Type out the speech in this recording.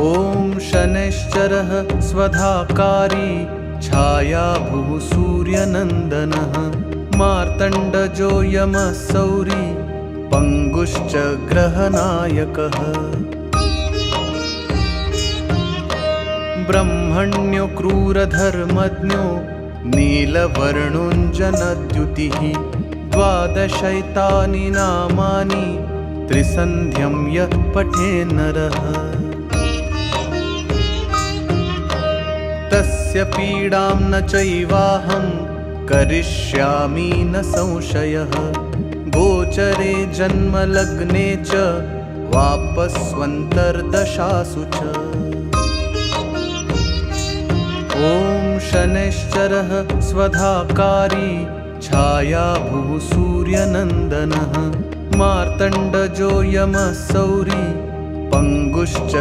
ॐ शनैश्चरः स्वधाकारी छायाभुः सूर्यनन्दनः मार्तण्डजो यमः सौरी पङ्गुश्च ग्रहनायकः ब्रह्मण्यो क्रूरधर्मज्ञो नीलवर्णोऽञ्जनद्युतिः द्वादशैतानि नामानि त्रिसन्ध्यं यः पठेन्नरः तस्य पीडां न चैवाहं करिष्यामि न संशयः गोचरे जन्मलग्ने च वापस्वन्तर्दशासु च ॐ शनैश्चरः स्वधाकारी छायाभुः सूर्यनन्दनः मार्तण्डजो यमः सौरी पङ्गुश्च